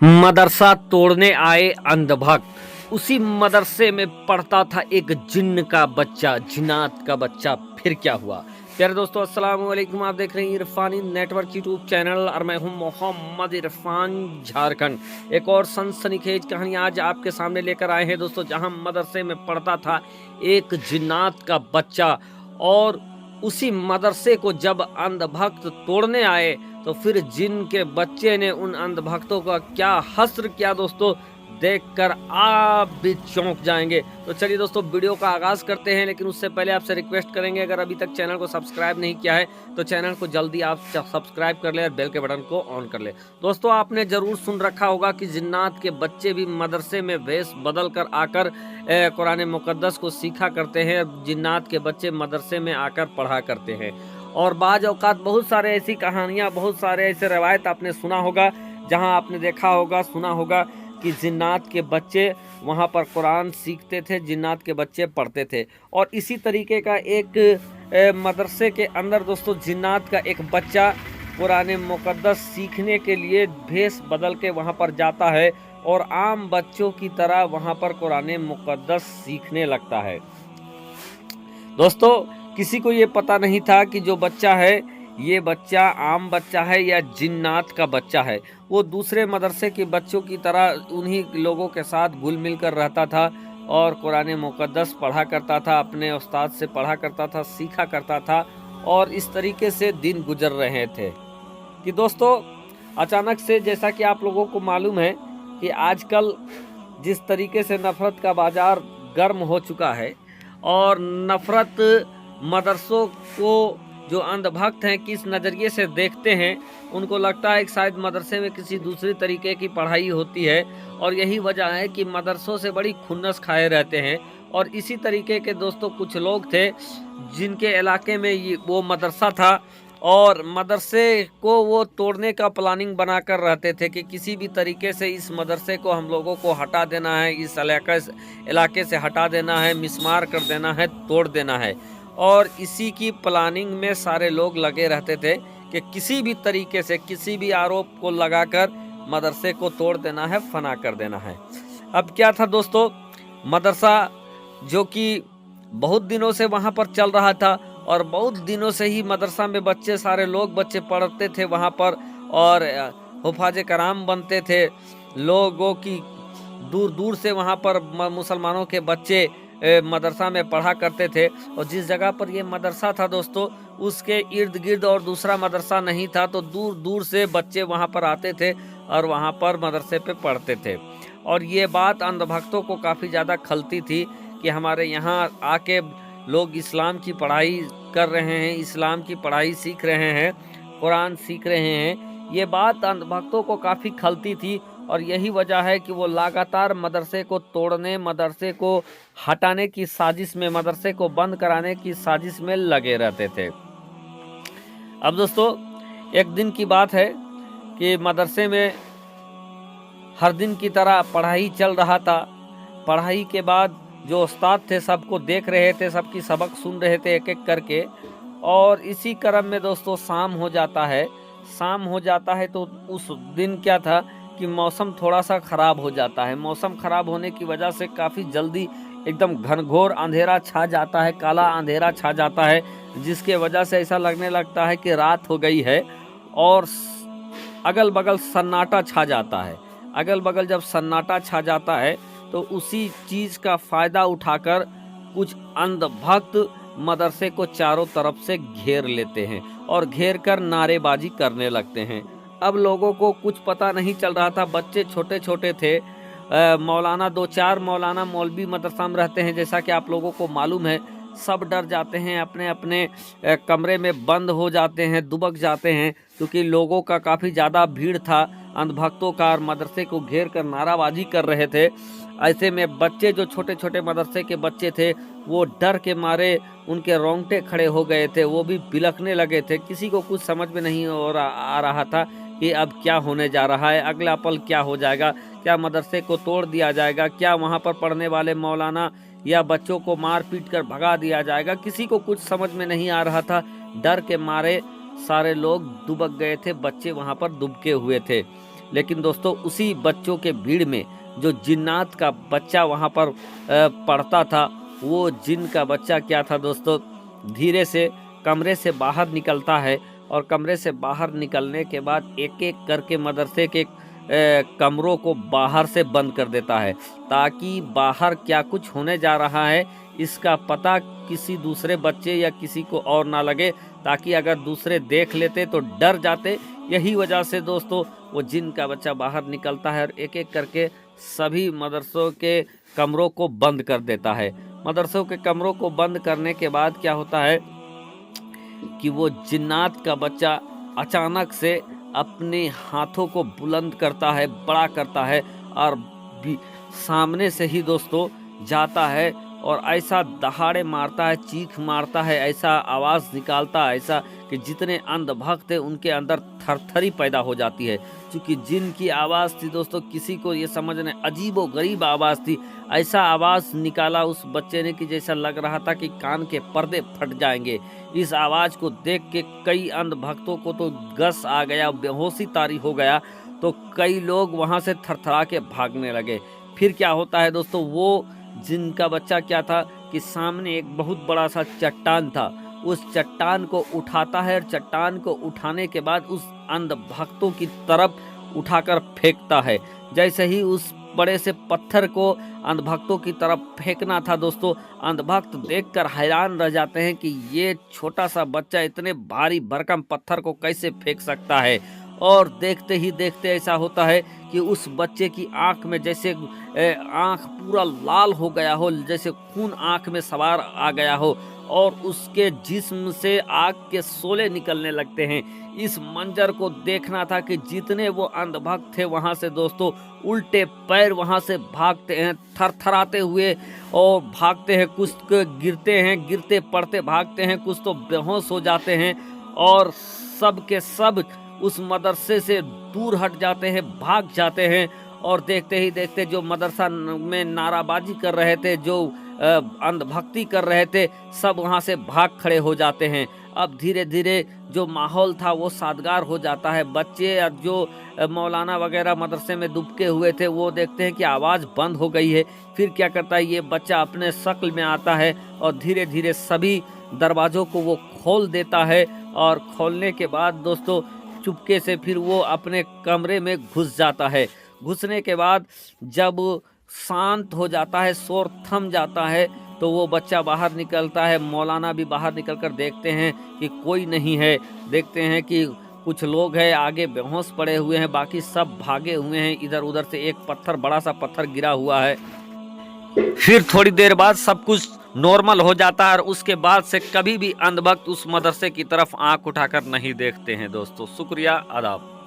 मदरसा तोड़ने आए अंधभक्त। उसी मदरसे में पढ़ता था एक जिन्न का बच्चा, जिन्नात का बच्चा। फिर क्या हुआ? प्यारे दोस्तों, अस्सलाम वालेकुम। आप देख रहे हैं इरफानी नेटवर्क यूट्यूब चैनल और मैं हूं मोहम्मद इरफान, झारखंड। एक और सनसनीखेज कहानी आज आपके सामने लेकर आए हैं दोस्तों, जहां मदरसे में पढ़ता था एक जिन्नात का बच्चा और उसी मदरसे को जब अंधभक्त तोड़ने आए तो फिर जिन के बच्चे ने उन अंधभक्तों का क्या हश्र किया दोस्तों, देखकर आप भी चौंक जाएंगे। तो चलिए दोस्तों, वीडियो का आगाज करते हैं, लेकिन उससे पहले आपसे रिक्वेस्ट करेंगे, अगर अभी तक चैनल को सब्सक्राइब नहीं किया है तो चैनल को जल्दी आप सब्सक्राइब कर ले और बेल के बटन को ऑन कर ले। दोस्तों, आपने जरूर सुन रखा होगा कि जिन्नात के बच्चे भी मदरसे में वेश बदल कर आकर कुरान मुकद्दस को सीखा करते हैं। जिन्नात के बच्चे मदरसे में आकर पढ़ा करते हैं। और बाज़ औक़ात बहुत सारे ऐसी कहानियाँ, बहुत सारे ऐसे रवायत आपने सुना होगा, जहाँ आपने देखा होगा, सुना होगा कि जिन्नात के बच्चे वहाँ पर कुरान सीखते थे, जिन्नात के बच्चे पढ़ते थे। और इसी तरीके का एक मदरसे के अंदर दोस्तों जिन्नात का एक बच्चा कुरान मुकद्दस सीखने के लिए भेष बदल के वहाँ पर जाता है और आम बच्चों की तरह वहाँ पर कुरान मुकद्दस सीखने लगता है। दोस्तों, किसी को ये पता नहीं था कि जो बच्चा है ये बच्चा आम बच्चा है या जिन्नात का बच्चा है। वो दूसरे मदरसे के बच्चों की तरह उन्हीं लोगों के साथ घुल मिल कर रहता था और कुरान मुकद्दस पढ़ा करता था, अपने उस्ताद से पढ़ा करता था, सीखा करता था। और इस तरीके से दिन गुजर रहे थे कि दोस्तों अचानक से, जैसा कि आप लोगों को मालूम है कि आजकल जिस तरीके से नफ़रत का बाज़ार गर्म हो चुका है और नफ़रत मदरसों को जो अंधभक्त हैं किस नज़रिए से देखते हैं, उनको लगता है कि शायद मदरसे में किसी दूसरी तरीके की पढ़ाई होती है और यही वजह है कि मदरसों से बड़ी खुन्नस खाए रहते हैं। और इसी तरीके के दोस्तों कुछ लोग थे जिनके इलाके में वो मदरसा था और मदरसे को वो तोड़ने का प्लानिंग बनाकर रहते थे कि किसी भी तरीके से इस मदरसे को हम लोगों को हटा देना है, इस इलाके से हटा देना है, मिसमार कर देना है, तोड़ देना है। और इसी की प्लानिंग में सारे लोग लगे रहते थे कि किसी भी तरीके से, किसी भी आरोप को लगाकर मदरसे को तोड़ देना है, फना कर देना है। अब क्या था दोस्तों, मदरसा जो कि बहुत दिनों से वहाँ पर चल रहा था और बहुत दिनों से ही मदरसा में बच्चे, सारे लोग बच्चे पढ़ते थे वहाँ पर और हुफ़ाज़ कराम बनते थे। लोगों की दूर दूर से वहाँ पर मुसलमानों के बच्चे मदरसा में पढ़ा करते थे। और जिस जगह पर ये मदरसा था दोस्तों, उसके इर्द गिर्द और दूसरा मदरसा नहीं था, तो दूर दूर से बच्चे वहाँ पर आते थे और वहाँ पर मदरसे पे पढ़ते थे। और ये बात अंधभक्तों को काफ़ी ज़्यादा खलती थी कि हमारे यहाँ आके लोग इस्लाम की पढ़ाई कर रहे हैं, इस्लाम की पढ़ाई सीख रहे हैं, कुरान सीख रहे हैं। ये बात अंधभक्तों को काफ़ी खलती थी और यही वजह है कि वो लगातार मदरसे को तोड़ने, मदरसे को हटाने की साजिश में, मदरसे को बंद कराने की साजिश में लगे रहते थे। अब दोस्तों, एक दिन की बात है कि मदरसे में हर दिन की तरह पढ़ाई चल रहा था। पढ़ाई के बाद जो उस्ताद थे सबको देख रहे थे, सबकी सबक सुन रहे थे एक एक करके। और इसी क्रम में दोस्तों शाम हो जाता है। शाम हो जाता है तो उस दिन क्या था कि मौसम थोड़ा सा ख़राब हो जाता है। मौसम ख़राब होने की वजह से काफ़ी जल्दी एकदम घनघोर अंधेरा छा जाता है, काला अंधेरा छा जाता है, जिसके वजह से ऐसा लगने लगता है कि रात हो गई है और अगल बगल सन्नाटा छा जाता है। अगल बगल जब सन्नाटा छा जाता है तो उसी चीज़ का फ़ायदा उठाकर कुछ अंधभक्त मदरसे को चारों तरफ से घेर लेते हैं और घेर कर नारेबाजी करने लगते हैं। अब लोगों को कुछ पता नहीं चल रहा था, बच्चे छोटे छोटे थे। मौलाना, 2-4 मौलाना मौलवी मदरसा में रहते हैं, जैसा कि आप लोगों को मालूम है। सब डर जाते हैं, अपने अपने कमरे में बंद हो जाते हैं, दुबक जाते हैं, क्योंकि लोगों का काफ़ी ज़्यादा भीड़ था अंधभक्तों का और मदरसे को घेर कर नाराबाजी कर रहे थे। ऐसे में बच्चे, जो छोटे छोटे मदरसे के बच्चे थे, वो डर के मारे उनके रोंगटे खड़े हो गए थे, वो भी बिलखने लगे थे। किसी को कुछ समझ में नहीं आ रहा था कि अब क्या होने जा रहा है, अगला पल क्या हो जाएगा, क्या मदरसे को तोड़ दिया जाएगा, क्या वहाँ पर पढ़ने वाले मौलाना या बच्चों को मार पीट कर भगा दिया जाएगा। किसी को कुछ समझ में नहीं आ रहा था। डर के मारे सारे लोग दुबक गए थे, बच्चे वहाँ पर दुबके हुए थे। लेकिन दोस्तों उसी बच्चों के भीड़ में जो जिन्नात का बच्चा वहाँ पर पढ़ता था, वो जिन का बच्चा क्या था दोस्तों, धीरे से कमरे से बाहर निकलता है और कमरे से बाहर निकलने के बाद एक एक करके मदरसे के कमरों को बाहर से बंद कर देता है, ताकि बाहर क्या कुछ होने जा रहा है इसका पता किसी दूसरे बच्चे या किसी को और ना लगे, ताकि अगर दूसरे देख लेते तो डर जाते। यही वजह से दोस्तों वो जिन का बच्चा बाहर निकलता है और एक एक करके सभी मदरसों के कमरों को बंद कर देता है। मदरसों के कमरों को बंद करने के बाद क्या होता है कि वो जिन्नात का बच्चा अचानक से अपने हाथों को बुलंद करता है, बड़ा करता है और सामने से ही दोस्तों जाता है और ऐसा दहाड़े मारता है, चीख मारता है, ऐसा आवाज़ निकालता है ऐसा कि जितने अंधभक्त थे उनके अंदर थरथरी पैदा हो जाती है। क्योंकि जिन की आवाज़ थी दोस्तों, किसी को ये समझने अजीबो गरीब आवाज़ थी। ऐसा आवाज़ निकाला उस बच्चे ने कि जैसा लग रहा था कि कान के पर्दे फट जाएंगे। इस आवाज़ को देख के कई अंधभक्तों को तो गस आ गया, बेहोशी तारी हो गया, तो कई लोग वहाँ से थरथरा के भागने लगे। फिर क्या होता है दोस्तों, वो जिनका बच्चा क्या था कि सामने एक बहुत बड़ा सा चट्टान था, उस चट्टान को उठाता है और चट्टान को उठाने के बाद उस अंधभक्तों की तरफ उठाकर फेंकता है। जैसे ही उस बड़े से पत्थर को अंधभक्तों की तरफ फेंकना था दोस्तों, अंधभक्त देखकर हैरान रह जाते हैं कि ये छोटा सा बच्चा इतने भारी भरकम पत्थर को कैसे फेंक सकता है। और देखते ही देखते ऐसा होता है कि उस बच्चे की आंख में जैसे आंख पूरा लाल हो गया हो, जैसे खून आंख में सवार आ गया हो और उसके जिस्म से आग के शोले निकलने लगते हैं। इस मंजर को देखना था कि जितने वो अंधभक्त थे वहाँ से दोस्तों उल्टे पैर वहाँ से भागते हैं, थरथराते हुए और भागते हैं। कुछ गिरते हैं, गिरते पड़ते भागते हैं, कुछ तो बेहोश हो जाते हैं और सब के सब उस मदरसे से दूर हट जाते हैं, भाग जाते हैं। और देखते ही देखते जो मदरसा में नाराबाजी कर रहे थे, जो अंधभक्ति कर रहे थे, सब वहाँ से भाग खड़े हो जाते हैं। अब धीरे धीरे जो माहौल था वो सादगार हो जाता है। बच्चे और जो मौलाना वगैरह मदरसे में दुबके हुए थे वो देखते हैं कि आवाज़ बंद हो गई है। फिर क्या करता है, ये बच्चा अपने शक्ल में आता है और धीरे धीरे सभी दरवाज़ों को वो खोल देता है। और खोलने के बाद दोस्तों चुपके से फिर वो अपने कमरे में घुस जाता है। घुसने के बाद जब शांत हो जाता है, शोर थम जाता है, तो वो बच्चा बाहर निकलता है। मौलाना भी बाहर निकलकर देखते हैं कि कोई नहीं है। देखते हैं कि कुछ लोग हैं आगे बेहोश पड़े हुए हैं, बाकी सब भागे हुए हैं। इधर उधर से एक पत्थर, बड़ा सा पत्थर गिरा हुआ है। फिर थोड़ी देर बाद सब कुछ नॉर्मल हो जाता है और उसके बाद से कभी भी अंधभक्त उस मदरसे की तरफ आंख उठाकर नहीं देखते हैं दोस्तों। शुक्रिया, आदाब।